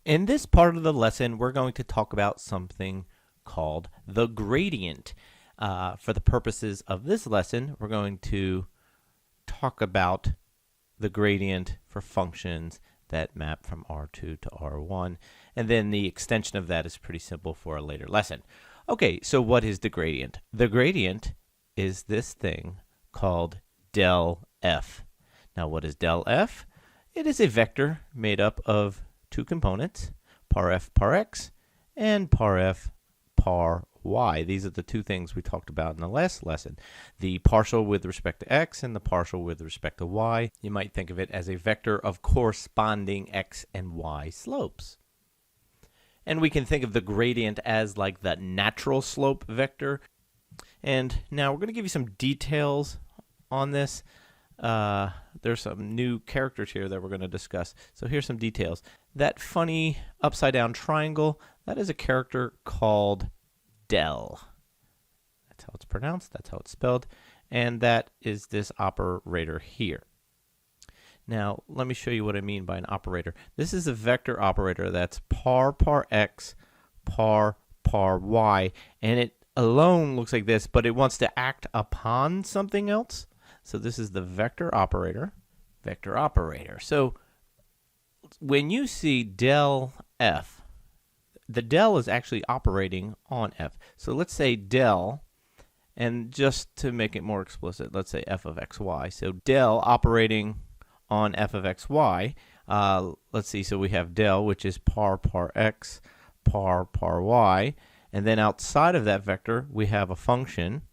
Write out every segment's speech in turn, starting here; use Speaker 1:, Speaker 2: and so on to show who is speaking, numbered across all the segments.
Speaker 1: In this part of the lesson, we're going to talk about something called the gradient. For the purposes of this lesson, we're going to talk about the gradient for functions that map from R2 to R1, and then the extension of that is pretty simple for a later lesson. Okay, so what is the gradient? The gradient is this thing called del f. Now, what is del f? It is a vector made up of two components, par f par x and par f par y. These are the two things we talked about in the last lesson. The partial with respect to x and the partial with respect to y. You might think of it as a vector of corresponding x and y slopes. And we can think of the gradient as like the natural slope vector. And now we're going to give you some details on this. There's some new characters here that we're going to discuss. So here's some details. That funny upside down triangle, that is a character called del. That's how it's pronounced, that's how it's spelled, and that is this operator here. Now, let me show you what I mean by an operator. This is a vector operator that's par x, par y, and it alone looks like this, but it wants to act upon something else. So this is the vector operator. So when you see del f, the del is actually operating on f. So let's say del, and just to make it more explicit, let's say f of xy. So del operating on f of xy. Let's see, so we have del, which is par x, par y. And then outside of that vector, we have a function.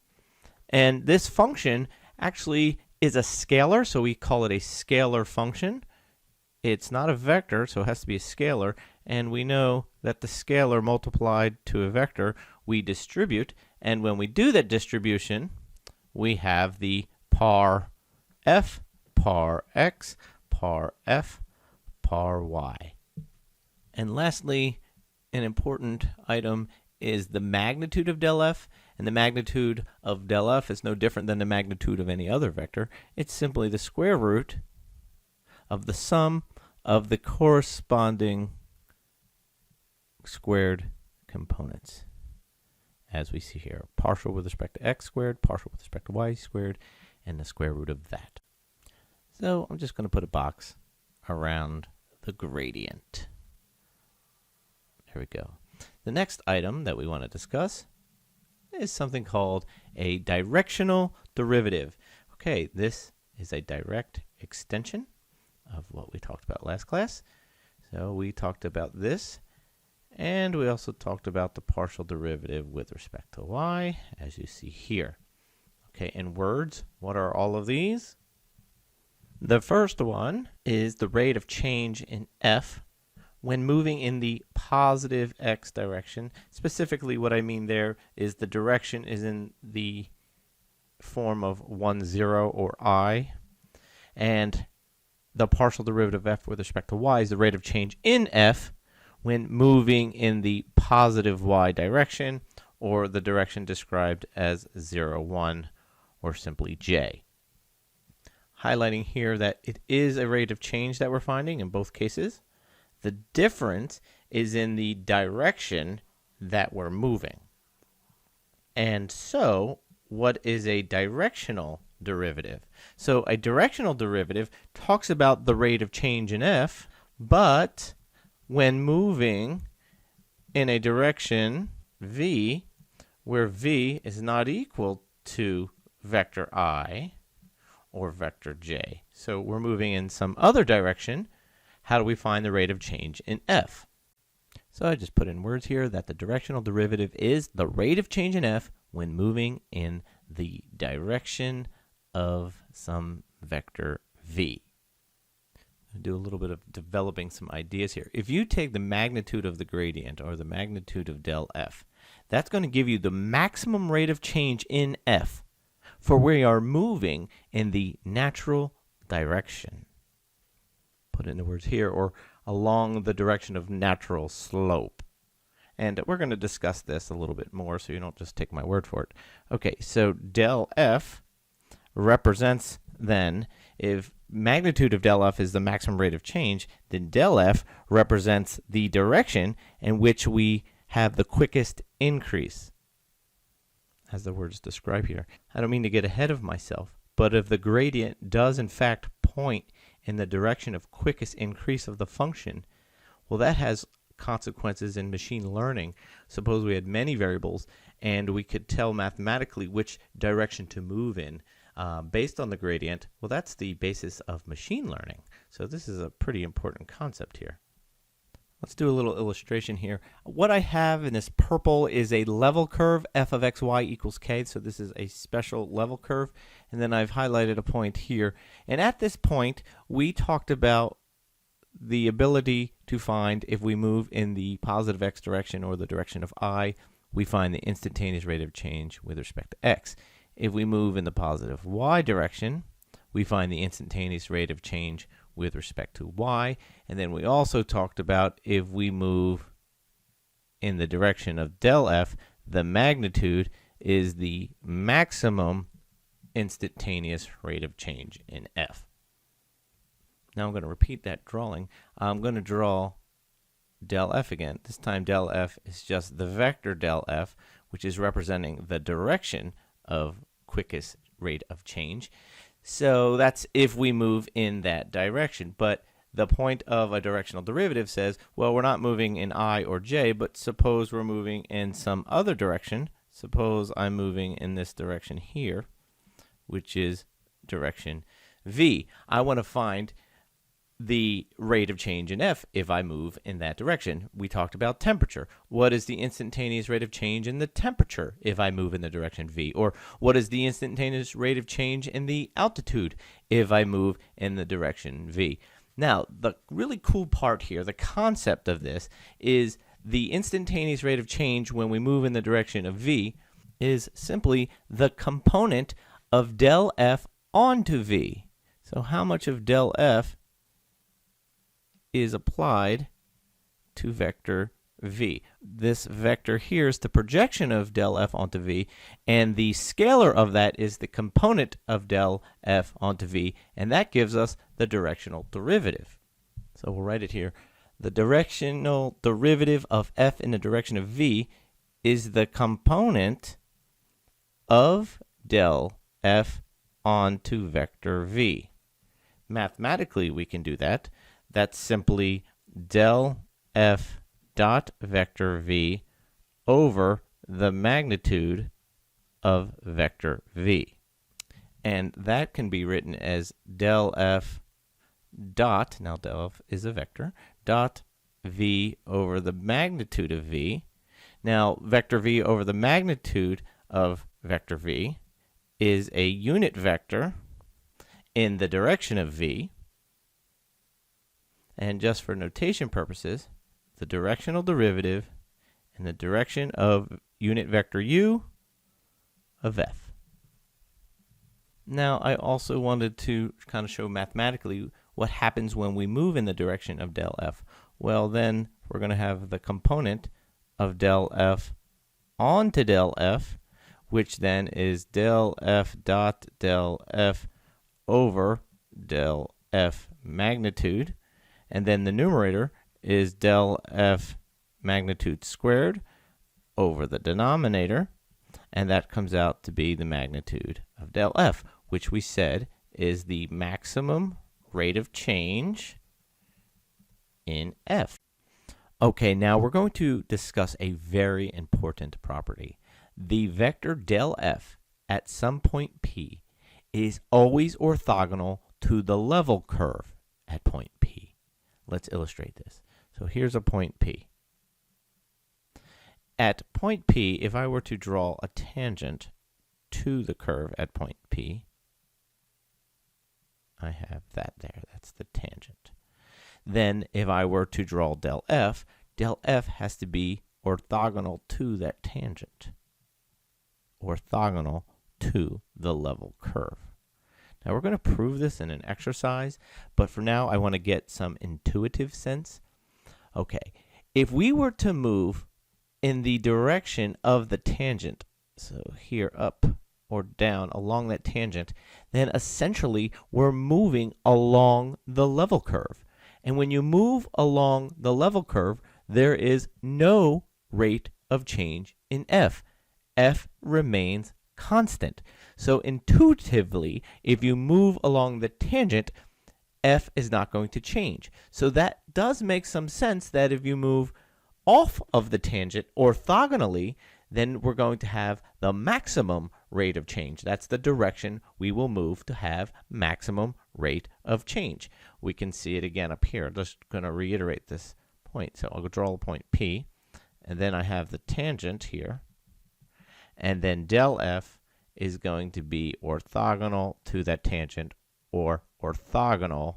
Speaker 1: And this function actually is a scalar, so we call it a scalar function. It's not a vector, so it has to be a scalar, and we know that the scalar multiplied to a vector, we distribute, and when we do that distribution, we have the par f, par x, par f, par y. And lastly, an important item is the magnitude of del f, and the magnitude of del f is no different than the magnitude of any other vector. It's simply the square root of the sum of the corresponding squared components, as we see here. Partial with respect to x squared, partial with respect to y squared, and the square root of that. So I'm just going to put a box around the gradient. There we go. The next item that we want to discuss is something called a directional derivative. Okay, this is a direct extension of what we talked about last class. So we talked about this, and we also talked about the partial derivative with respect to y, as you see here. Okay, in words, what are all of these? The first one is the rate of change in f when moving in the positive x direction. Specifically, what I mean there is the direction is in the form of 1, 0, or I, and the partial derivative of f with respect to y is the rate of change in f when moving in the positive y direction, or the direction described as 0, 1, or simply j. Highlighting here that it is a rate of change that we're finding in both cases. The difference is in the direction that we're moving. And so, what is a directional derivative? So a directional derivative talks about the rate of change in f, but when moving in a direction v, where v is not equal to vector I or vector j. So we're moving in some other direction. How do we find the rate of change in f? So I just put in words here that the directional derivative is the rate of change in f when moving in the direction of some vector v. I'll do a little bit of developing some ideas here. If you take the magnitude of the gradient, or the magnitude of del f, that's going to give you the maximum rate of change in f for where you are moving in the natural direction. Put it into words here, or along the direction of natural slope. And we're going to discuss this a little bit more, so you don't just take my word for it. Okay, so del f represents then if magnitude of del F is the maximum rate of change, then del F represents the direction in which we have the quickest increase, as the words describe here. I don't mean to get ahead of myself, but if the gradient does in fact point in the direction of quickest increase of the function, well, that has consequences in machine learning. Suppose we had many variables and we could tell mathematically which direction to move in based on the gradient. Well, that's the basis of machine learning. So this is a pretty important concept here. Let's do a little illustration here. What I have in this purple is a level curve, f of xy equals k. So this is a special level curve. And then I've highlighted a point here. And at this point, we talked about the ability to find if we move in the positive x direction or the direction of I, we find the instantaneous rate of change with respect to x. If we move in the positive y direction, we find the instantaneous rate of change with respect to y. And then we also talked about if we move in the direction of del F, the magnitude is the maximum instantaneous rate of change in F. Now I'm going to repeat that drawing. I'm going to draw del F again. This time del F is just the vector del F, which is representing the direction of quickest rate of change. So that's if we move in that direction. But the point of a directional derivative says, well, we're not moving in I or j, but suppose we're moving in some other direction. Suppose I'm moving in this direction here, which is direction v. I want to find the rate of change in F if I move in that direction. We talked about temperature. What is the instantaneous rate of change in the temperature if I move in the direction v? Or what is the instantaneous rate of change in the altitude if I move in the direction v? Now, the really cool part here, the concept of this, is the instantaneous rate of change when we move in the direction of v is simply the component of del F onto v. So how much of del F is applied to vector v? This vector here is the projection of del F onto v, and the scalar of that is the component of del F onto v, and that gives us the directional derivative. So we'll write it here. The directional derivative of F in the direction of v is the component of del F onto vector v. Mathematically, we can do that. That's simply del F dot vector v over the magnitude of vector v. And that can be written as del F dot, now del F is a vector, dot v over the magnitude of v. Now, vector v over the magnitude of vector v is a unit vector in the direction of v. And just for notation purposes, the directional derivative in the direction of unit vector u of f. Now, I also wanted to kind of show mathematically what happens when we move in the direction of del F. Well, then we're going to have the component of del F onto del F, which then is del F dot del F over del F magnitude. And then the numerator is del F magnitude squared over the denominator, and that comes out to be the magnitude of del F, which we said is the maximum rate of change in F. Okay, now we're going to discuss a very important property. The vector del F at some point P is always orthogonal to the level curve at point P. Let's illustrate this. So here's a point P. At point P, if I were to draw a tangent to the curve at point P, I have that there. That's the tangent. Then if I were to draw del F has to be orthogonal to that tangent, orthogonal to the level curve. Now, we're going to prove this in an exercise, but for now, I want to get some intuitive sense. Okay, if we were to move in the direction of the tangent, so here up or down along that tangent, then essentially we're moving along the level curve. And when you move along the level curve, there is no rate of change in f. F remains constant. So intuitively, if you move along the tangent, f is not going to change. So that does make some sense that if you move off of the tangent orthogonally, then we're going to have the maximum rate of change. That's the direction we will move to have maximum rate of change. We can see it again up here. I'm just going to reiterate this point. So I'll draw a point P, and then I have the tangent here, and then del F is going to be orthogonal to that tangent or orthogonal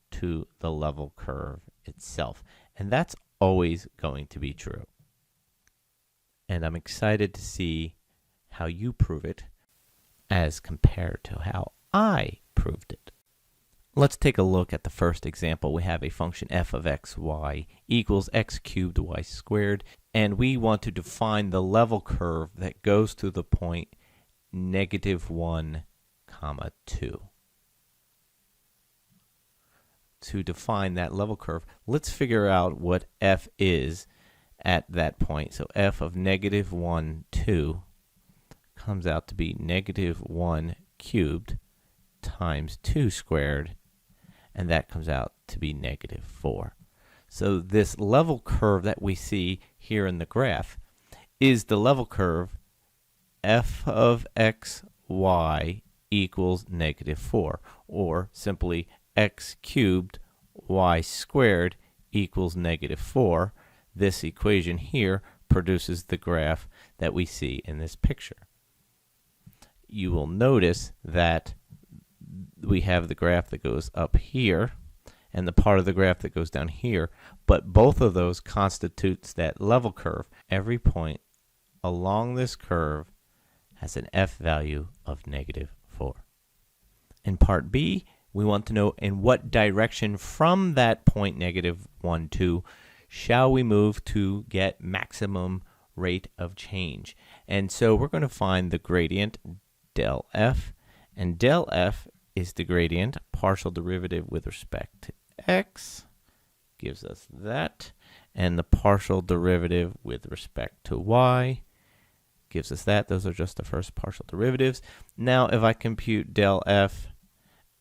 Speaker 1: to the level curve itself. And that's always going to be true. And I'm excited to see how you prove it as compared to how I proved it. Let's take a look at the first example. We have a function f of x, y equals x cubed y squared, and we want to define the level curve that goes to the point -1, 2. To define that level curve, let's figure out what f is at that point. So f of -1, 2 comes out to be -1 cubed times 2 squared, and that comes out to be -4. So this level curve that we see here in the graph is the level curve f of x, y equals -4, or simply x cubed y squared equals -4. This equation here produces the graph that we see in this picture. You will notice that we have the graph that goes up here and the part of the graph that goes down here, but both of those constitutes that level curve. Every point along this curve has an f value of -4. In part B, we want to know in what direction from that point -1, 2 shall we move to get maximum rate of change. And so we're going to find the gradient del f, and del f is the gradient, partial derivative with respect to x, gives us that, and the partial derivative with respect to y gives us that. Those are just the first partial derivatives. Now if I compute del f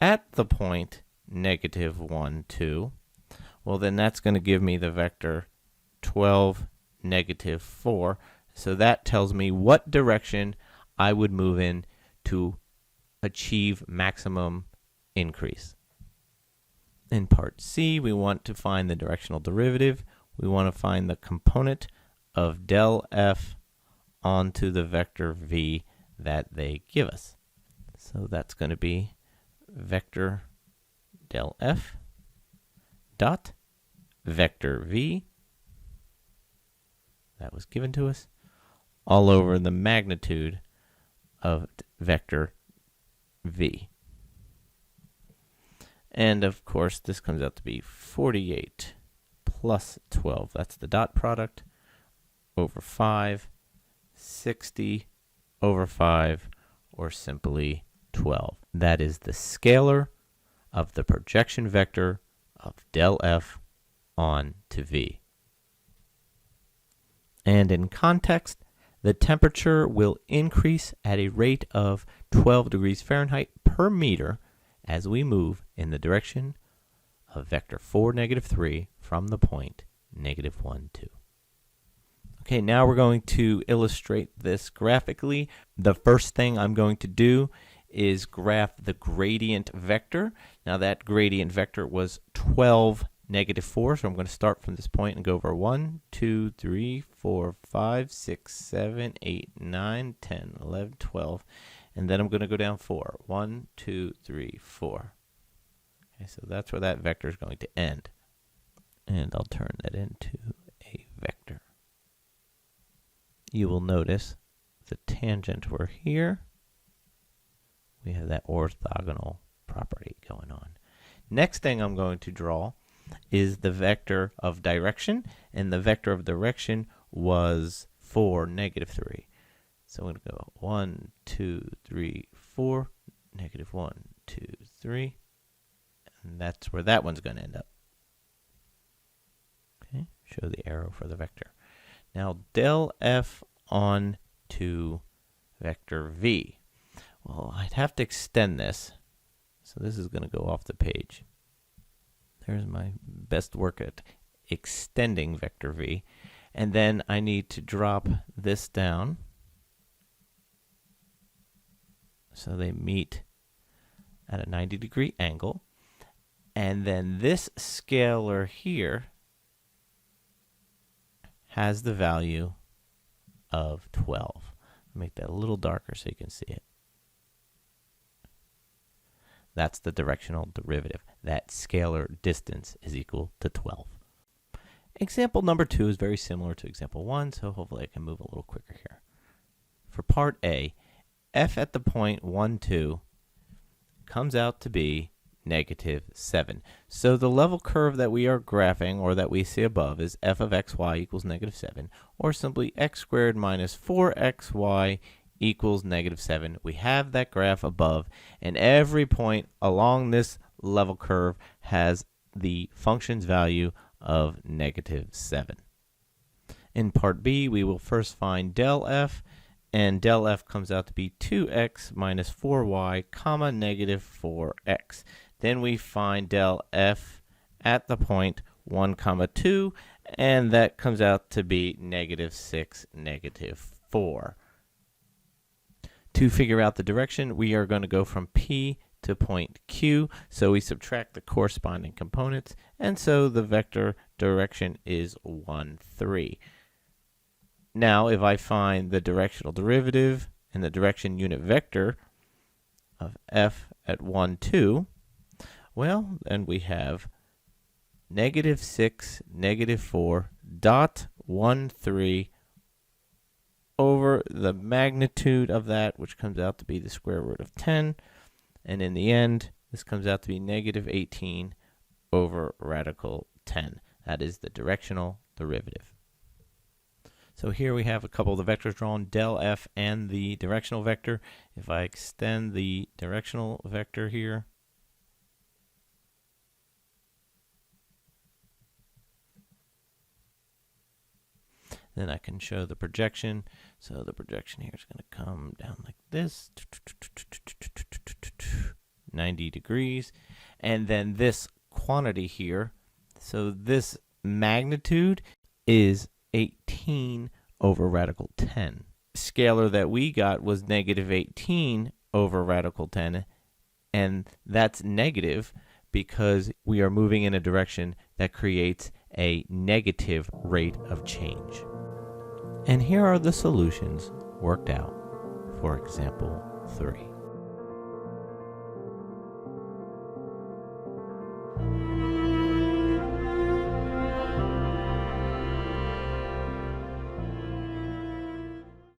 Speaker 1: at the point -1, 2, well then that's going to give me the vector 12, -4. So that tells me what direction I would move in to achieve maximum increase. In part C, we want to find the directional derivative. We want to find the component of del f onto the vector v that they give us. So that's going to be vector del f dot vector v, that was given to us, all over the magnitude of vector v. And of course, this comes out to be 48 plus 12, that's the dot product, over 5, 60 over 5, or simply 12. That is the scalar of the projection vector of del f on to v. And in context, the temperature will increase at a rate of 12 degrees Fahrenheit per meter as we move in the direction of vector 4, -3 from the point -1, 2. Okay, now we're going to illustrate this graphically. The first thing I'm going to do is graph the gradient vector. Now that gradient vector was 12, -4, so I'm going to start from this point and go over 1, 2, 3, 4, 5, 6, 7, 8, 9, 10, 11, 12, and then I'm going to go down 4. 1, 2, 3, 4. Okay, so that's where that vector is going to end. And I'll turn that into a vector. You will notice the tangent were here. We have that orthogonal property going on. Next thing I'm going to draw is the vector of direction, and the vector of direction was 4, -3. So I'm going to go 1, 2, 3, 4, negative 1, 2, 3, and that's where that one's going to end up. Okay, show the arrow for the vector. Now del f on to vector v. Well, I'd have to extend this, so this is going to go off the page. There's my best work at extending vector v. And then I need to drop this down so they meet at a 90-degree angle. And then this scalar here has the value of 12. I'll make that a little darker so you can see it. That's the directional derivative. That scalar distance is equal to 12. Example number 2 is very similar to example 1, so hopefully I can move a little quicker here. For part A, f at the point 1, 2 comes out to be negative 7. So the level curve that we are graphing, or that we see above, is f of xy equals negative 7, or simply x squared minus 4xy equals negative 7. We have that graph above, and every point along this level curve has the function's value of negative 7. In part B, we will first find del f, and del f comes out to be 2x minus 4y, comma, negative 4x. Then we find del f at the point 1, comma 2, and that comes out to be negative 6, negative 4. To figure out the direction, we are going to go from P to point Q, so we subtract the corresponding components, and so the vector direction is 1, 3. Now, if I find the directional derivative and the direction unit vector of f at 1, 2, well, then we have negative 6, negative 4, dot 1, 3, over the magnitude of that, which comes out to be the square root of 10. And in the end, this comes out to be negative 18 over radical 10. That is the directional derivative. So here we have a couple of the vectors drawn, del f and the directional vector. If I extend the directional vector here, then I can show the projection. So the projection here is going to come down like this, 90 degrees. And then this quantity here, so this magnitude is 18 over radical 10. Scalar that we got was negative 18 over radical 10, and that's negative because we are moving in a direction that creates a negative rate of change. And here are the solutions worked out for example 3.